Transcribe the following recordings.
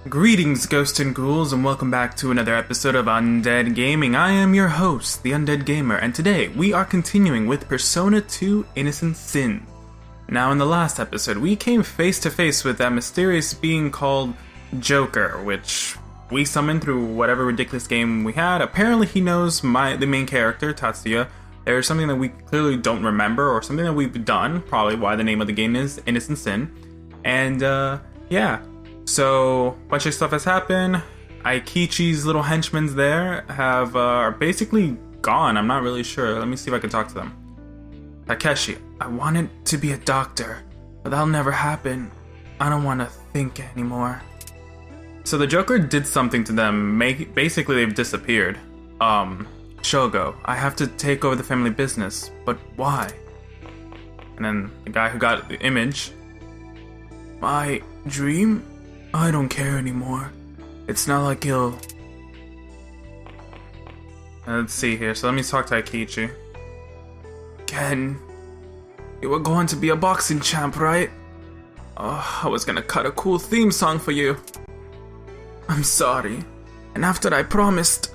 Greetings, ghosts and ghouls, and welcome back to another episode of Undead Gaming. I am your host, the Undead Gamer, and today we are continuing with Persona 2 Innocent Sin. Now, in the last episode, we came face to face with that mysterious being called Joker, which we summoned through whatever ridiculous game we had. Apparently, he knows the main character, Tatsuya. There's something that we clearly don't remember, or something that we've done, probably why the name of the game is Innocent Sin. And, yeah. So, a bunch of stuff has happened. Aikichi's little henchmen there are basically gone. I'm not really sure. Let me see if I can talk to them. Takeshi, I wanted to be a doctor, but that'll never happen. I don't want to think anymore. So the Joker did something to them. Basically, they've disappeared. Shogo, I have to take over the family business, but why? And then the guy who got the image. My dream? I don't care anymore. It's not like he'll... Let's see here. So let me talk to Aikichi. Ken, you were going to be a boxing champ, right? Oh, I was gonna cut a cool theme song for you. I'm sorry. And after I promised...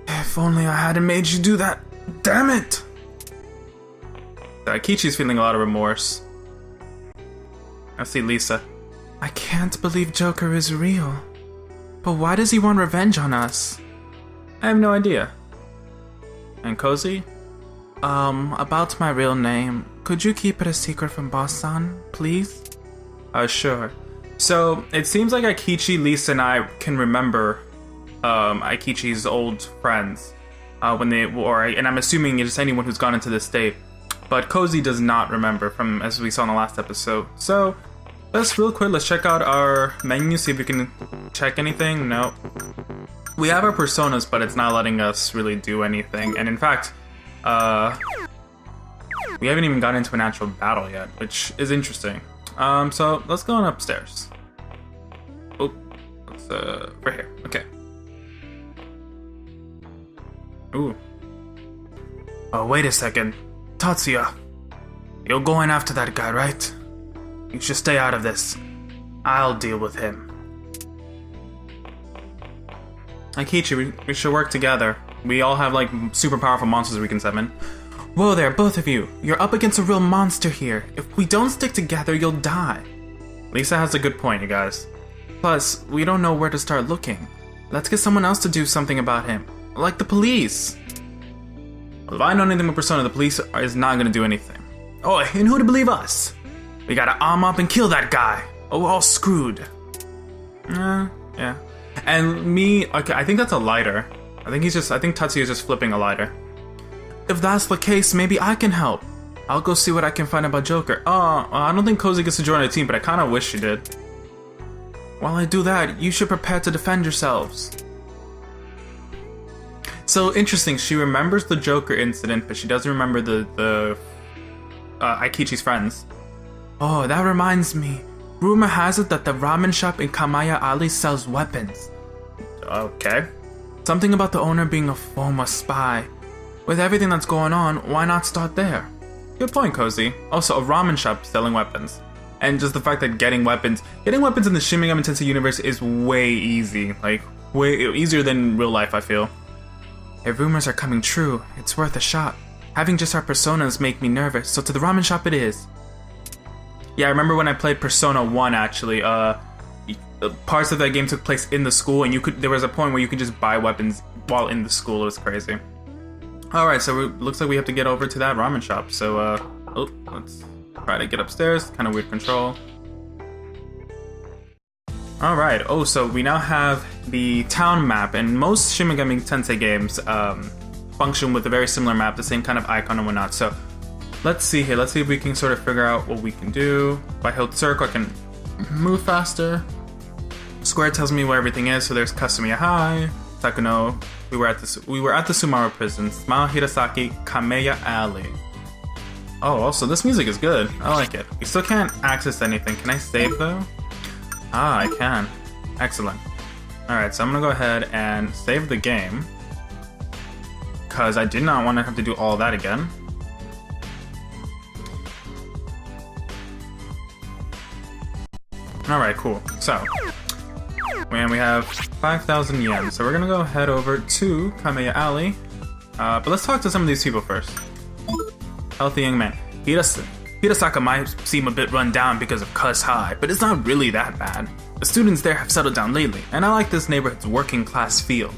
If only I hadn't made you do that. Damn it! Aikichi's feeling a lot of remorse. I see Lisa. I can't believe Joker is real. But why does he want revenge on us? I have no idea. And Cozy? About my real name, could you keep it a secret from Boss-san, please? Sure. So, it seems like Aikichi, Lisa, and I can remember Aikichi's old friends. And I'm assuming it's anyone who's gone into this state. But Cozy does not remember as we saw in the last episode. So, let's check out our menu, see if we can check anything. No. We have our personas, but it's not letting us really do anything. And in fact, we haven't even gotten into an actual battle yet, which is interesting. So let's go on upstairs. Oh, it's right here. Okay. Ooh. Oh, wait a second. Tatsuya, you're going after that guy, right? You should stay out of this. I'll deal with him. Aikichi, we should work together. We all have, like, super powerful monsters we can summon. Whoa there, both of you. You're up against a real monster here. If we don't stick together, you'll die. Lisa has a good point, you guys. Plus, we don't know where to start looking. Let's get someone else to do something about him. Like the police. Well, if I know anything about Persona, the police is not going to do anything. Oh, and who to believe us? We gotta arm up and kill that guy. Oh, we're all screwed. Yeah. And me, okay, I think that's a lighter. I think Tatsuya's just flipping a lighter. If that's the case, maybe I can help. I'll go see what I can find about Joker. I don't think Cozy gets to join the team, but I kinda wish she did. While I do that, you should prepare to defend yourselves. So, interesting, she remembers the Joker incident, but she doesn't remember the Aikichi's friends. Oh, that reminds me. Rumor has it that the ramen shop in Kamaya Alley sells weapons. Okay. Something about the owner being a former spy. With everything that's going on, why not start there? Good point, Cozy. Also, a ramen shop selling weapons. And just the fact that getting weapons in the Shin Megami Tensei universe is way easy. Like, way easier than real life, I feel. If rumors are coming true, it's worth a shot. Having just our personas make me nervous, so to the ramen shop it is. Yeah, I remember when I played Persona 1, actually, parts of that game took place in the school, and there was a point where you could just buy weapons while in the school. It was crazy. Alright, so it looks like we have to get over to that ramen shop, so, let's try to get upstairs. Kind of weird control. Alright, so we now have the town map, and most Shin Megami Tensei games, function with a very similar map, the same kind of icon and whatnot, so... Let's see here. Let's see if we can sort of figure out what we can do. If I hold circle, I can move faster. Square tells me where everything is. So there's Kasumiya High, Takuno. We were at the Sumaru prison. Smile Hirasaki, Kameya Alley. Oh, also this music is good. I like it. We still can't access anything. Can I save though? I can. Excellent. All right, so I'm gonna go ahead and save the game because I did not want to have to do all that again. Alright, cool. So, And we have 5,000 yen. So we're gonna go head over to Kamiya Alley. But let's talk to some of these people first. Healthy young man. Hirasaka might seem a bit run down because of Cuss High, but it's not really that bad. The students there have settled down lately, and I like this neighborhood's working class feel.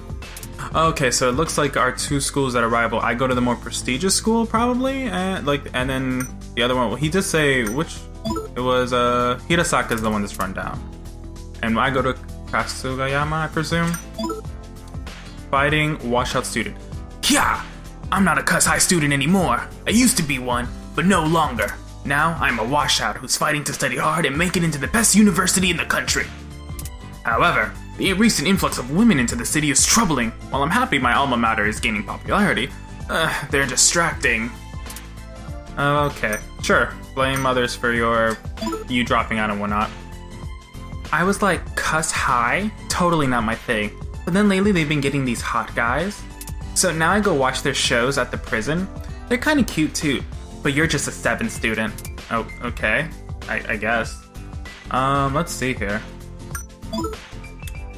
Okay, so it looks like our two schools that are rival. I go to the more prestigious school probably, and then the other one. Well, he did say which. It was Hirasaka is the one that's run down, and I go to Kasugayama, I presume. Fighting washout student. Yeah, I'm not a Cuss High student anymore. I used to be one, but no longer. Now I'm a washout who's fighting to study hard and make it into the best university in the country. However, the recent influx of women into the city is troubling. While I'm happy my alma mater is gaining popularity, they're distracting. Okay, sure. Blame others for you dropping out and whatnot. I was like, Cuss High? Totally not my thing. But then lately they've been getting these hot guys. So now I go watch their shows at the prison. They're kind of cute too. But you're just a 7 student. Oh, okay. I guess. Let's see here.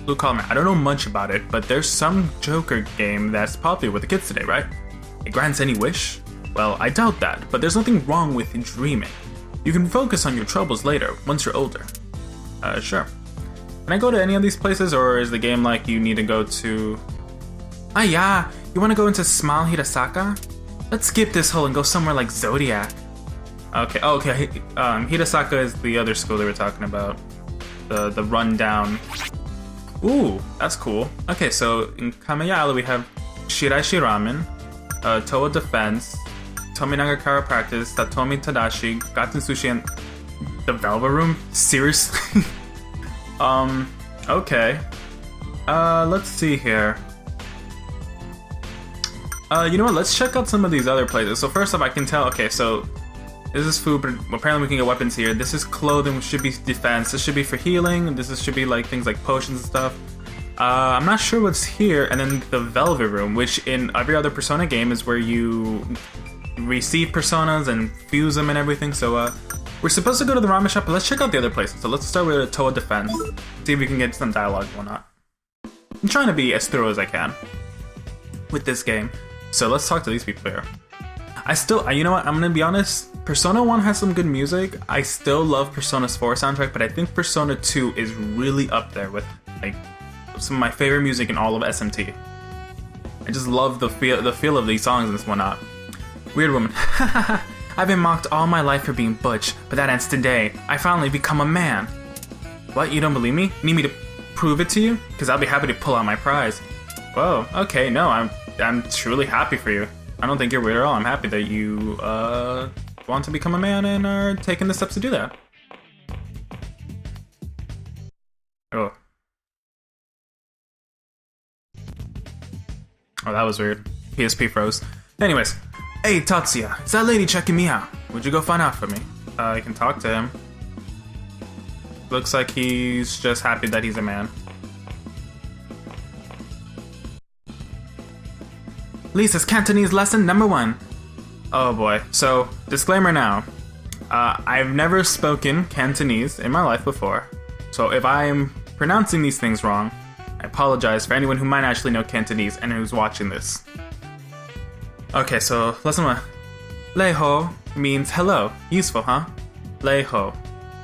Blue Collar Man. I don't know much about it, but there's some Joker game that's popular with the kids today, right? It grants any wish? Well, I doubt that, but there's nothing wrong with dreaming. You can focus on your troubles later, once you're older. Sure. Can I go to any of these places, or is the game like you need to go to... Ah, yeah. You want to go into Smile Hirasaka? Let's skip this hole and go somewhere like Zodiac. Okay, Hirasaka is the other school they were talking about. The rundown. Ooh, that's cool. Okay, so in Kamiya Alley we have Shiraishi Ramen, Toa Defense, Tomi Chiropractic, Satomi Tadashi, Gaten Sushi, and the Velvet Room? Seriously? Okay. Let's see here. You know what, let's check out some of these other places. So first off, I can tell, okay, so this is food, but apparently we can get weapons here. This is clothing, which should be defense. This should be for healing. Should be like things like potions and stuff. I'm not sure what's here. And then the Velvet Room, which in every other Persona game is where you receive personas and fuse them and everything. So we're supposed to go to the ramen shop, but let's check out the other places. So let's start with Toa Defense. See if we can get some dialogue and whatnot. I'm trying to be as thorough as I can with this game. So let's talk to these people here. You know what, I'm gonna be honest, Persona 1 has some good music. I still love Persona 4 soundtrack, but I think Persona 2 is really up there with like some of my favorite music in all of SMT. I just love the feel of these songs and whatnot. Weird woman. I've been mocked all my life for being butch, but that ends today. I finally become a man. What, you don't believe me? Need me to prove it to you? Because I'll be happy to pull out my prize. Whoa, okay, no, I'm truly happy for you. I don't think you're weird at all. I'm happy that you want to become a man and are taking the steps to do that. Oh. Oh, that was weird. PSP froze. Anyways. Hey, Tatsuya. Is that lady checking me out? Would you go find out for me? I can talk to him. Looks like he's just happy that he's a man. Lisa's Cantonese lesson #1. Oh boy. So, disclaimer now. I've never spoken Cantonese in my life before. So if I'm pronouncing these things wrong, I apologize for anyone who might actually know Cantonese and who's watching this. Okay, so lesson 1. Leiho means hello. Useful, huh? Leiho.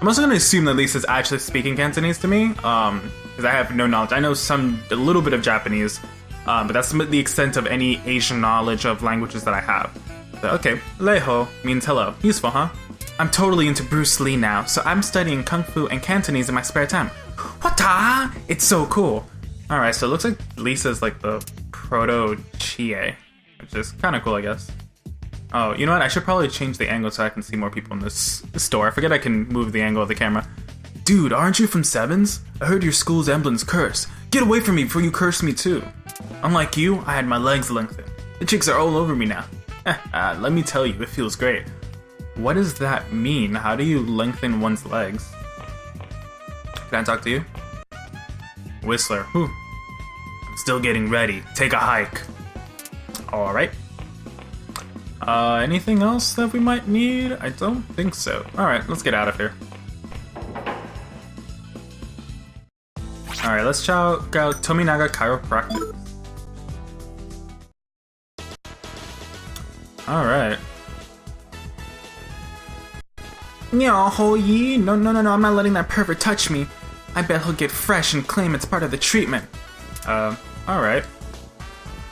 I'm also gonna assume that Lisa's actually speaking Cantonese to me, because I have no knowledge. I know a little bit of Japanese, but that's the extent of any Asian knowledge of languages that I have. So, okay, Leiho means hello. Useful, huh? I'm totally into Bruce Lee now, so I'm studying Kung Fu and Cantonese in my spare time. What-ta? It's so cool. Alright, so it looks like Lisa's like the proto-Chie, which is kind of cool, I guess. Oh, you know what? I should probably change the angle so I can see more people in this store. I forget I can move the angle of the camera. Dude, aren't you from Sevens? I heard your school's emblems curse. Get away from me before you curse me too. Unlike you, I had my legs lengthened. The chicks are all over me now. Let me tell you, it feels great. What does that mean? How do you lengthen one's legs? Can I talk to you? Whistler. Whew. I'm still getting ready. Take a hike. Alright. Anything else that we might need? I don't think so. Alright, let's get out of here. Alright, let's check out Tominaga Chiropractic. Alright. No, I'm not letting that pervert touch me. I bet he'll get fresh and claim it's part of the treatment. Alright.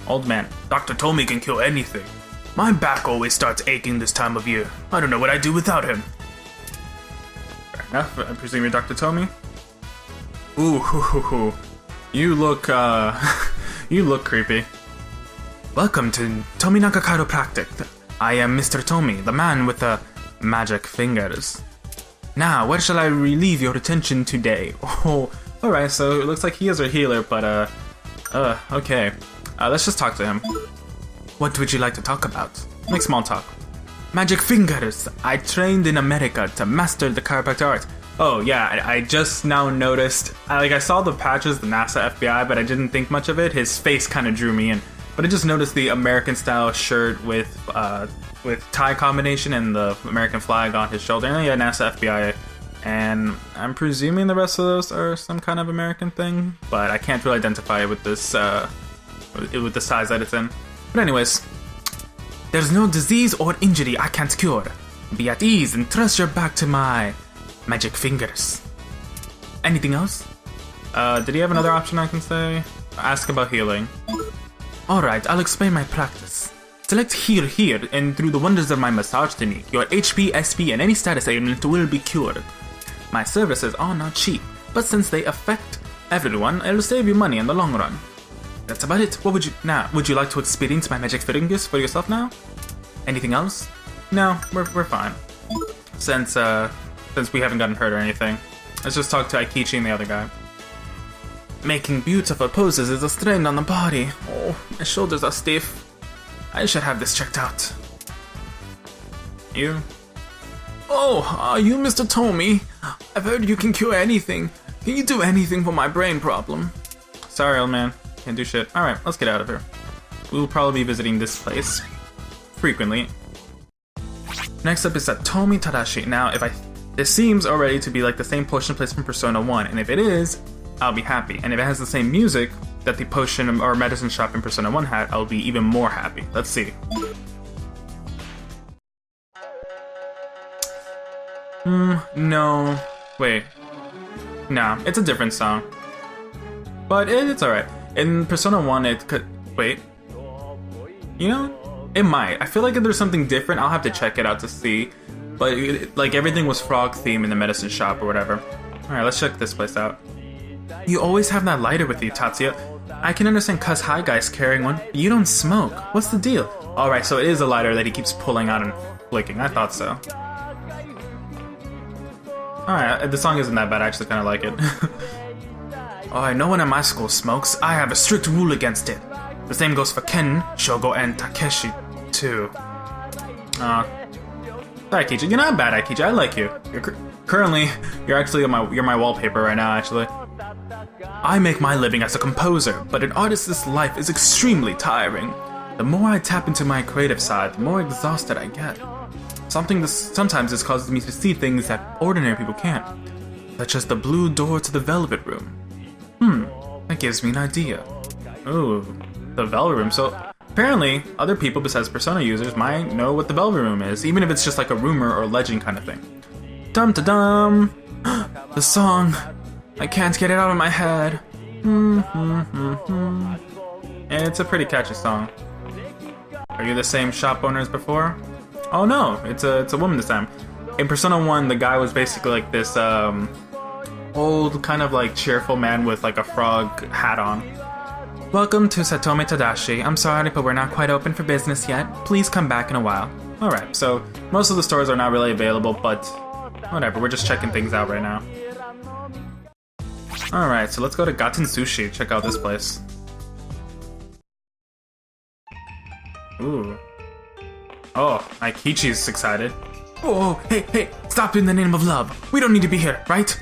Old man, Dr. Tomi can kill anything. My back always starts aching this time of year. I don't know what I'd do without him. Fair enough, I presume you're Dr. Tomi? Ooh, you look, you look creepy. Welcome to Tominaga Chiropractic. I am Mr. Tomi, the man with the magic fingers. Now, where shall I relieve your attention today? Oh, alright, so it looks like he is a healer, but, okay. Let's just talk to him. What would you like to talk about? Make small talk. Magic fingers! I trained in America to master the chiropractic art. Oh, yeah, I just now noticed. I saw the patches, the NASA FBI, but I didn't think much of it. His face kind of drew me in. But I just noticed the American-style shirt with tie combination and the American flag on his shoulder. And yeah, NASA FBI. And I'm presuming the rest of those are some kind of American thing, but I can't really identify it with this, with the size that it's in. But anyways, there's no disease or injury I can't cure. Be at ease and trust your back to my magic fingers. Anything else? Did he have another option I can say? Ask about healing. Alright, I'll explain my practice. Select heal here, and through the wonders of my massage technique, your HP, SP, and any status ailment will be cured. My services are not cheap, but since they affect everyone, it'll save you money in the long run. That's about it. What would you like to experience my magic fingers for yourself now? Anything else? No, we're fine. Since we haven't gotten hurt or anything. Let's just talk to Aikichi and the other guy. Making beautiful poses is a strain on the body. Oh, my shoulders are stiff. I should have this checked out. You? Oh, are you Mr. Tomi? I've heard you can cure anything. Can you do anything for my brain problem? Sorry, old man. Can't do shit. Alright, let's get out of here. We'll probably be visiting this place frequently. Next up is Tomi Tadashi. Now, this seems already to be like the same potion place from Persona 1, and if it is, I'll be happy. And if it has the same music that the potion or medicine shop in Persona 1 had, I'll be even more happy. Let's see. No. Wait. Nah, it's a different song. But it's alright. In Persona 1, it could... Wait. You know? It might. I feel like if there's something different, I'll have to check it out to see. But, like, everything was frog theme in the medicine shop or whatever. Alright, let's check this place out. You always have that lighter with you, Tatsuya. I can understand Cuz High Guy's carrying one, but you don't smoke. What's the deal? Alright, so it is a lighter that he keeps pulling out and flicking. I thought so. Alright, the song isn't that bad. I actually kind of like it. Alright, no one at my school smokes. I have a strict rule against it. The same goes for Ken, Shogo, and Takeshi, too. Aikichi, you're not bad, Aikichi. I like you. Currently, you're my wallpaper right now, actually. I make my living as a composer, but an artist's life is extremely tiring. The more I tap into my creative side, the more exhausted I get. Sometimes this causes me to see things that ordinary people can't, such as the blue door to the Velvet Room. That gives me an idea. Ooh, the Velvet Room. So apparently, other people besides Persona users might know what the Velvet Room is, even if it's just like a rumor or legend kind of thing. Dum-da-dum! The song! I can't get it out of my head. And it's a pretty catchy song. Are you the same shop owner as before? Oh no, it's a woman this time. In Persona 1, the guy was basically like this old, kind of like cheerful man with like a frog hat on. Welcome to Tomi Tadashi. I'm sorry, but we're not quite open for business yet. Please come back in a while. Alright, so most of the stores are not really available, but whatever, we're just checking things out right now. Alright, so let's go to Gaten Sushi, check out this place. Ooh. Oh, Aikichi's excited. Oh, hey, stop in the name of love. We don't need to be here, right?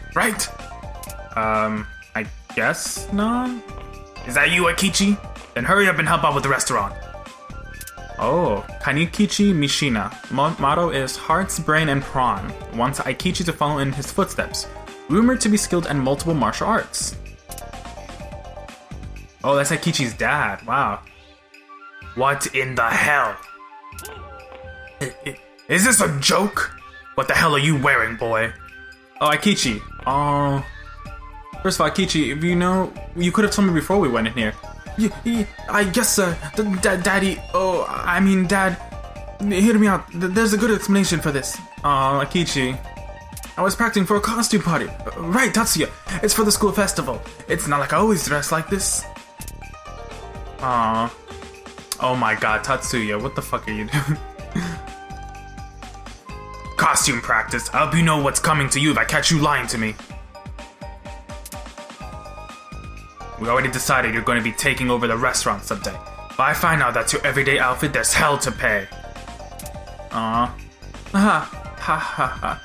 I guess not? Is that you, Aikichi? Then hurry up and help out with the restaurant. Oh, Kanikichi Mishina. Motto is Hearts, Brain, and Prawn. Wants Aikichi to follow in his footsteps. Rumored to be skilled in multiple martial arts. Oh, that's Akichi's dad. Wow. What in the hell? Is this a joke? What the hell are you wearing, boy? Oh, Akichi. Oh. First of all, Akichi, if you know, you could have told me before we went in here. I guess, Daddy. Oh, I mean, Dad. Hear me out. There's a good explanation for this. Oh, Akichi. I was practicing for a costume party. Right, Tatsuya. It's for the school festival. It's not like I always dress like this. Aww. Oh my god, Tatsuya, what the fuck are you doing? Costume practice. I hope you know what's coming to you if I catch you lying to me. We already decided you're going to be taking over the restaurant someday. If I find out that's your everyday outfit, there's hell to pay. Aww. Ha ha ha.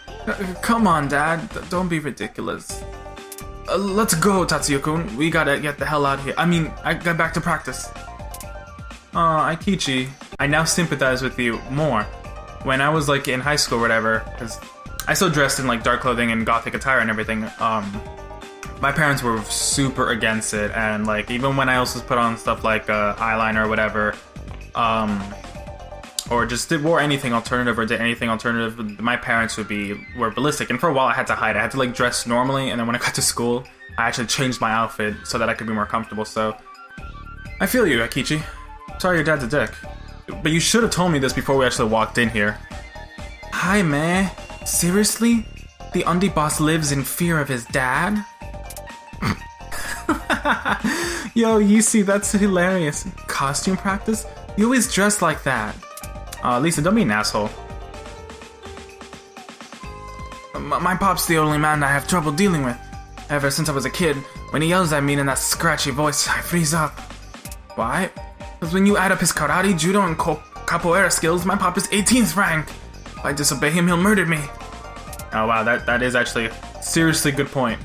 Come on, Dad. Don't be ridiculous. Let's go, Tatsuya-kun. We gotta get the hell out of here. I mean, I got back to practice. Aw, Aikichi. I now sympathize with you more. When I was, like, in high school or whatever, because I still dressed in, like, dark clothing and gothic attire and everything, my parents were super against it, and, like, even when I also put on stuff like eyeliner or whatever, or just wore anything alternative or did anything alternative, my parents were ballistic. And for a while I had to hide. I had to like dress normally, and then when I got to school, I actually changed my outfit so that I could be more comfortable. So I feel you, Akichi. Sorry your dad's a dick. But you should have told me this before we actually walked in here. Hi, man. Seriously? The Undi boss lives in fear of his dad? Yo, you see, that's hilarious. Costume practice? You always dress like that. Lisa, don't be an asshole. My pop's the only man I have trouble dealing with. Ever since I was a kid, when he yells at me in that scratchy voice, I freeze up. Why? Because when you add up his karate, judo, and capoeira skills, my pop is 18th rank. If I disobey him, he'll murder me. Oh wow, that is actually a seriously good point.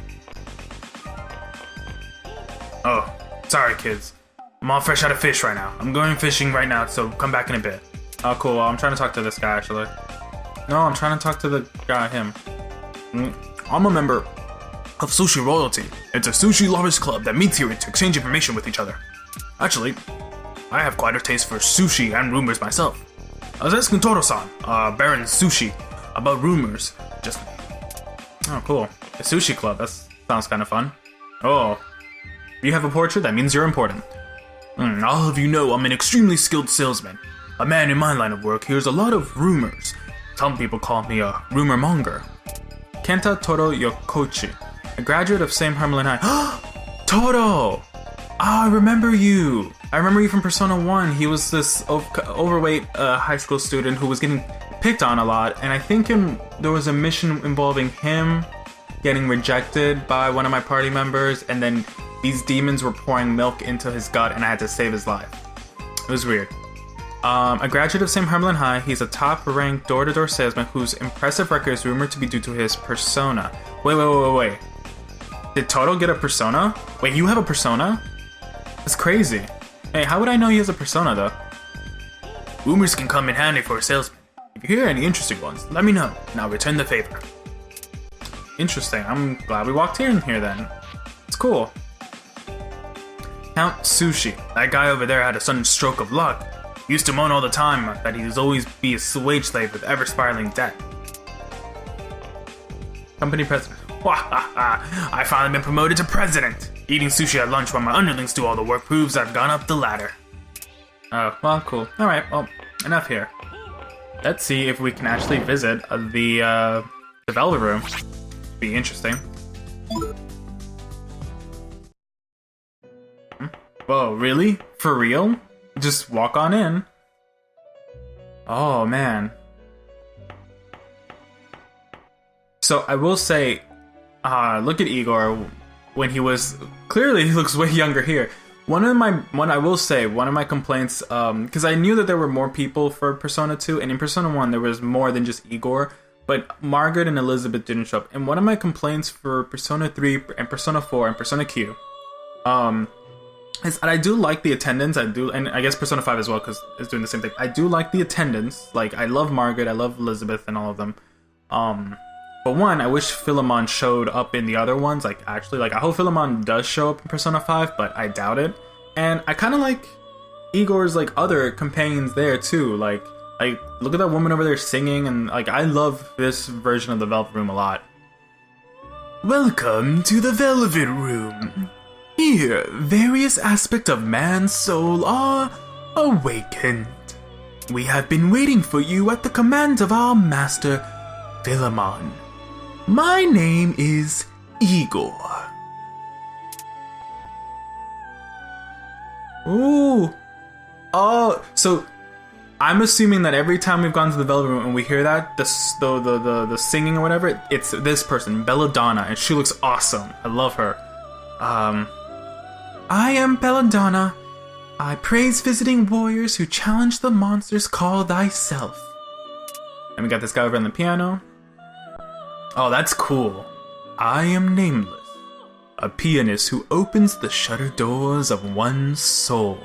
Oh, sorry kids. I'm all fresh out of fish right now. I'm going fishing right now, so come back in a bit. Oh, cool. Well, I'm trying to talk to this guy, actually. No, I'm trying to talk to the guy, him. I'm a member of Sushi Royalty. It's a sushi lovers club that meets here to exchange information with each other. Actually, I have quite a taste for sushi and rumors myself. I was asking Toro-san, Baron Sushi, about rumors. Just... Oh, cool. A sushi club. That sounds kind of fun. Oh. If you have a portrait, that means you're important. I'll have you know I'm an extremely skilled salesman. A man in my line of work hears a lot of rumors. Some people call me a rumor monger. Kenta Toro Yokochi, a graduate of same Harmelin High. Toro! Oh, I remember you. I remember you from Persona 1. He was this overweight high school student who was getting picked on a lot. And I think there was a mission involving him getting rejected by one of my party members. And then these demons were pouring milk into his gut and I had to save his life. It was weird. A graduate of St. Harmelin High, he's a top-ranked door-to-door salesman whose impressive record is rumored to be due to his persona. Wait. Did Toto get a persona? Wait, you have a persona? That's crazy. Hey, how would I know he has a persona, though? Rumors can come in handy for a salesman. If you hear any interesting ones, let me know, and I'll return the favor. Interesting. I'm glad we walked in here, then. It's cool. Count Sushi. That guy over there had a sudden stroke of luck. He used to moan all the time that he'd always be a wage slave with ever-spiraling debt. Company president. I finally been promoted to president. Eating sushi at lunch while my underlings do all the work proves I've gone up the ladder. Oh, well, cool. Alright, well, enough here. Let's see if we can actually visit the developer room. Be interesting. Whoa, really? For real? Just walk on in. Oh, man. So, I will say, look at Igor when he was... Clearly, he looks way younger here. One of my complaints, because I knew that there were more people for Persona 2, and in Persona 1, there was more than just Igor, but Margaret and Elizabeth didn't show up. And one of my complaints for Persona 3 and Persona 4 and Persona Q, is I do like the attendance, and I guess Persona 5 as well, because it's doing the same thing. I do like the attendance, like, I love Margaret, I love Elizabeth and all of them. But one, I wish Philemon showed up in the other ones, like, actually, like, I hope Philemon does show up in Persona 5, but I doubt it. And I kind of like Igor's like other companions there too. Like look at that woman over there singing, and like I love this version of the Velvet Room a lot. Welcome to the Velvet Room. Here, various aspects of man's soul are awakened. We have been waiting for you at the command of our master, Philemon. My name is Igor. Ooh. Oh, so I'm assuming that every time we've gone to the Velvet Room and we hear that, the singing or whatever, it's this person, Belladonna, and she looks awesome. I love her. I am Belladonna. I praise visiting warriors who challenge the monsters. Call thyself. And we got this guy over on the piano. Oh, that's cool. I am Nameless, a pianist who opens the shutter doors of one's soul.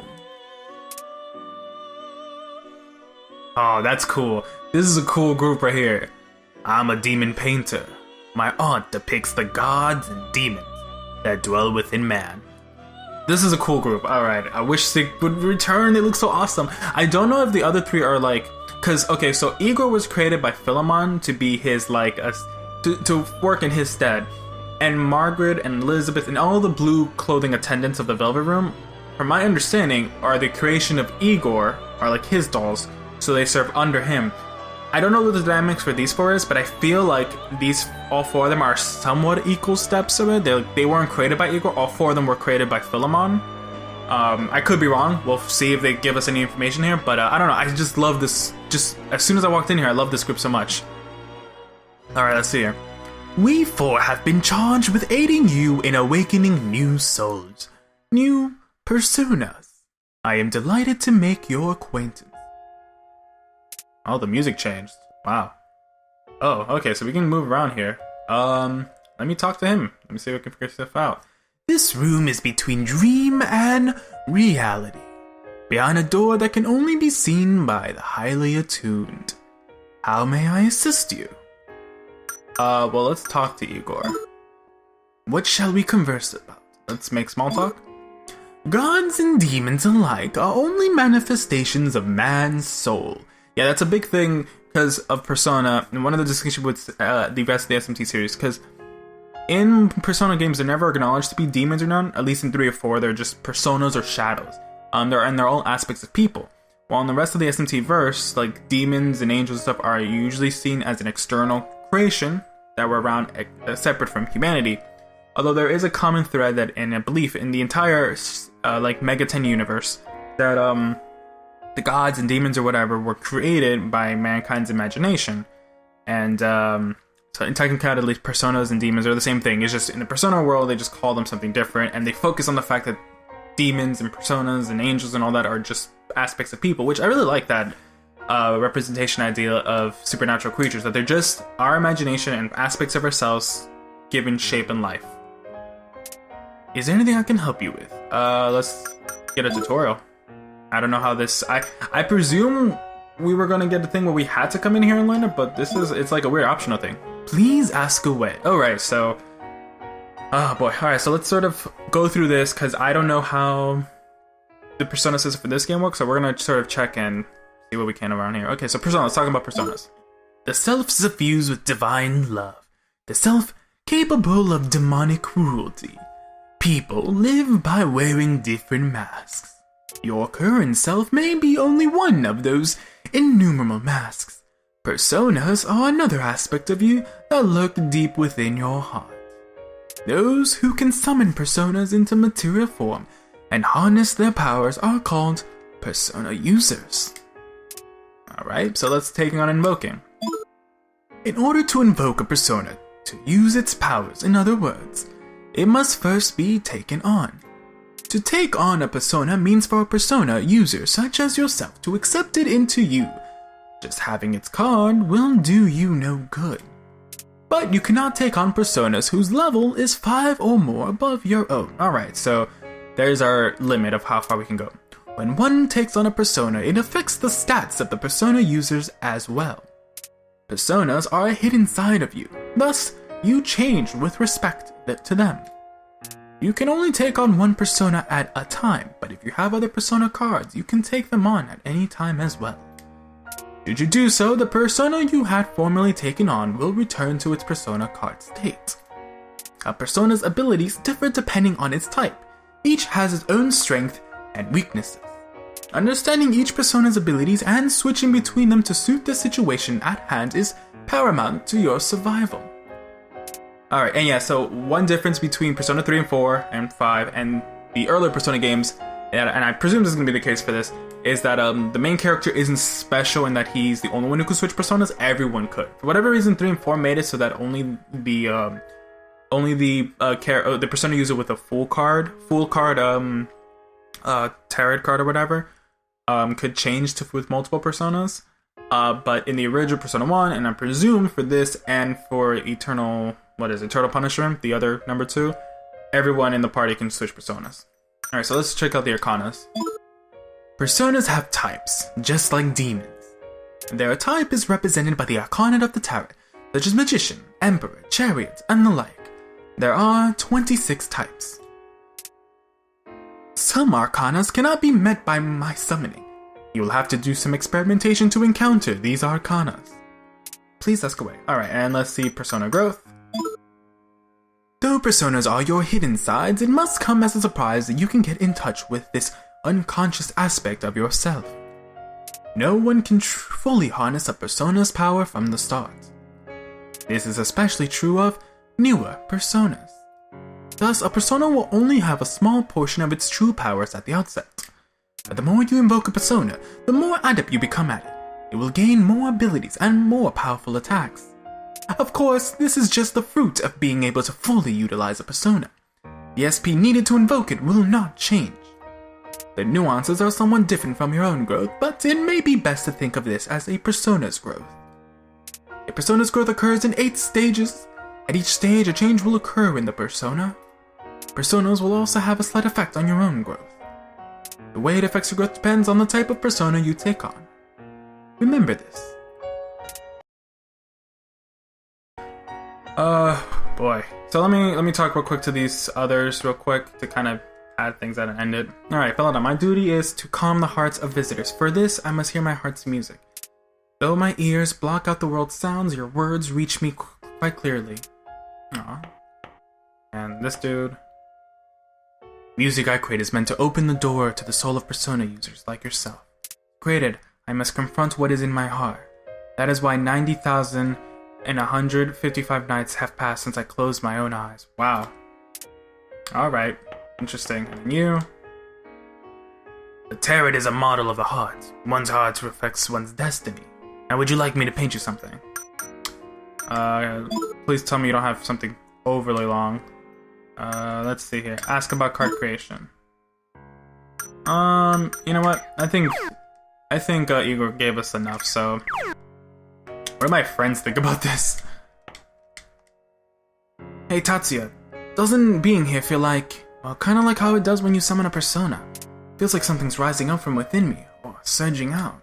Oh, that's cool. This is a cool group right here. I'm a demon painter. My art depicts the gods and demons that dwell within man. This is a cool group. Alright, I wish they would return. They look so awesome. I don't know if the other three are like... Because, okay, so Igor was created by Philemon to be his, like, to work in his stead. And Margaret and Elizabeth and all the blue clothing attendants of the Velvet Room, from my understanding, are the creation of Igor, are like his dolls, so they serve under him. I don't know what the dynamics for these four is, but I feel like all four of them are somewhat equal steps of it. They weren't created by Igor. All four of them were created by Philemon. I could be wrong. We'll see if they give us any information here, but I don't know. I just love this. Just as soon as I walked in here, I love this group so much. Alright, let's see here. We four have been charged with aiding you in awakening new souls, new personas. I am delighted to make your acquaintance. Oh, the music changed. Wow. Oh, okay, so we can move around here. Let me talk to him. Let me see if I can figure stuff out. This room is between dream and reality, behind a door that can only be seen by the highly attuned. How may I assist you? Well, let's talk to Igor. What shall we converse about? Let's make small talk. Gods and demons alike are only manifestations of man's soul. Yeah, that's a big thing because of Persona, and one of the discussions with the rest of the SMT series, because in Persona games, they're never acknowledged to be demons or none. At least in 3 or 4, they're just personas or shadows. They're all aspects of people. While in the rest of the SMT verse, like demons and angels and stuff are usually seen as an external creation that were around separate from humanity. Although there is a common thread that in a belief in the entire like Megaten universe that the gods and demons or whatever were created by mankind's imagination. And so in technicality, personas and demons are the same thing. It's just in the Persona world, they just call them something different, and they focus on the fact that demons and personas and angels and all that are just aspects of people, which I really like that representation idea of supernatural creatures, that they're just our imagination and aspects of ourselves given shape and life. Is there anything I can help you with? Let's get a tutorial. I don't know how this... I presume we were gonna get a thing where we had to come in here and learn it, but it's like a weird optional thing. Please ask away. Alright, so... Oh boy, alright, so let's sort of go through this, because I don't know how the persona system for this game works, so we're gonna sort of check and see what we can around here. Okay, so persona, let's talk about personas. The self suffused with divine love. The self capable of demonic cruelty. People live by wearing different masks. Your current self may be only one of those innumerable masks. Personas are another aspect of you that lurk deep within your heart. Those who can summon personas into material form and harness their powers are called persona users. Alright, so let's take on invoking. In order to invoke a persona, to use its powers, in other words, it must first be taken on. To take on a persona means for a persona user such as yourself to accept it into you. Just having its card will do you no good. But you cannot take on personas whose level is 5 or more above your own. Alright, so there's our limit of how far we can go. When one takes on a persona, it affects the stats of the persona users as well. Personas are a hidden side of you, thus you change with respect to them. You can only take on one persona at a time, but if you have other persona cards, you can take them on at any time as well. Should you do so, the persona you had formerly taken on will return to its persona card state. A persona's abilities differ depending on its type. Each has its own strength and weaknesses. Understanding each persona's abilities and switching between them to suit the situation at hand is paramount to your survival. Alright, and yeah, so one difference between Persona 3 and 4 and 5 and the earlier Persona games, and I presume this is going to be the case for this, is that the main character isn't special in that he's the only one who could switch personas. Everyone could. For whatever reason, 3 and 4 made it so that only the persona user with a full card tarot card or whatever could change with multiple personas. But in the original Persona 1, and I presume for this and for Eternal Punishment, the other number 2, everyone in the party can switch personas. Alright, so let's check out the Arcanas. Personas have types, just like demons. Their type is represented by the Arcana of the Tarot, such as Magician, Emperor, Chariot, and the like. There are 26 types. Some Arcanas cannot be met by my summoning. You will have to do some experimentation to encounter these Arcanas. Please ask away. Alright, and let's see Persona Growth. Though personas are your hidden sides, it must come as a surprise that you can get in touch with this unconscious aspect of yourself. No one can fully harness a persona's power from the start. This is especially true of newer personas. Thus, a persona will only have a small portion of its true powers at the outset. But the more you invoke a persona, the more adept you become at it. It will gain more abilities and more powerful attacks. Of course, this is just the fruit of being able to fully utilize a persona. The SP needed to invoke it will not change. The nuances are somewhat different from your own growth, but it may be best to think of this as a persona's growth. A persona's growth occurs in 8 stages. At each stage, a change will occur in the persona. Personas will also have a slight effect on your own growth. The way it affects your growth depends on the type of persona you take on. Remember this. Boy. So let me talk real quick to these others real quick to kind of add things that end it. Alright, Belladonna, my duty is to calm the hearts of visitors. For this, I must hear my heart's music. Though my ears block out the world's sounds, your words reach me quite clearly. Aw. And this dude. Music I create is meant to open the door to the soul of persona users like yourself. Created, I must confront what is in my heart. That is why 90,155 nights have passed since I closed my own eyes. Wow. Alright. Interesting. And you? The tarot is a model of the heart. One's heart reflects one's destiny. Now, would you like me to paint you something? Please tell me you don't have something overly long. Let's see here. Ask about card creation. You know what? I think Igor gave us enough, so... What do my friends think about this? Hey Tatsuya, doesn't being here feel like... Well, kinda like how it does when you summon a persona. Feels like something's rising up from within me, or surging out.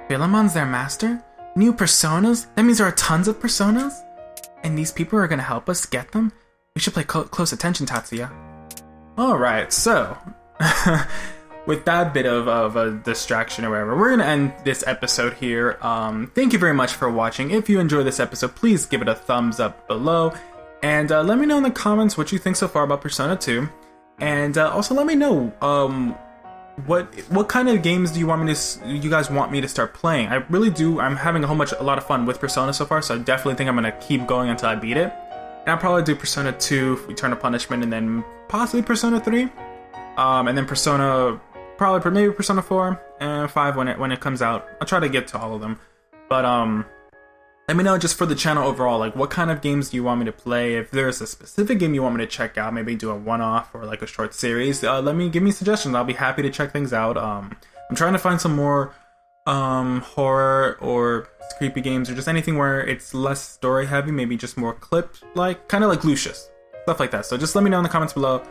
Philemon's their master? New personas? That means there are tons of personas? And these people are gonna help us get them? We should pay close attention, Tatsuya. Alright, so... with that bit of a distraction or whatever, we're gonna end this episode here. Thank you very much for watching. If you enjoyed this episode, please give it a thumbs up below. And let me know in the comments what you think so far about Persona 2. And also let me know what kind of games do you guys want me to start playing? I really do. I'm having a lot of fun with Persona so far, so I definitely think I'm gonna keep going until I beat it. And I'll probably do Persona 2, Eternal Punishment, and then possibly Persona 3. And then maybe Persona 4 and 5 when it comes out. I'll try to get to all of them. But let me know just for the channel overall, like what kind of games do you want me to play? If there's a specific game you want me to check out, maybe do a one-off or like a short series, give me suggestions. I'll be happy to check things out. I'm trying to find some more horror or creepy games, or just anything where it's less story heavy, maybe just more clip, like kind of like Lucius, stuff like that. So just let me know in the comments below,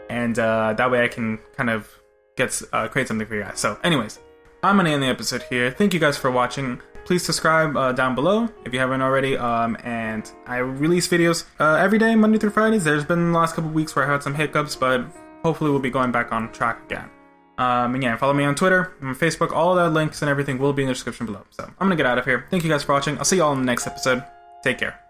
and that way I can kind of create something for you guys. So anyways, I'm gonna end the episode here. Thank you guys for watching. Please please subscribe down below if you haven't already. And I release videos every day, Monday through Fridays. There's been the last couple weeks where I had some hiccups, but hopefully we'll be going back on track again. And yeah, follow me on Twitter, on Facebook. All of the links and everything will be in the description below. So I'm gonna get out of here. Thank you guys for watching. I'll see you all in the next episode. Take care.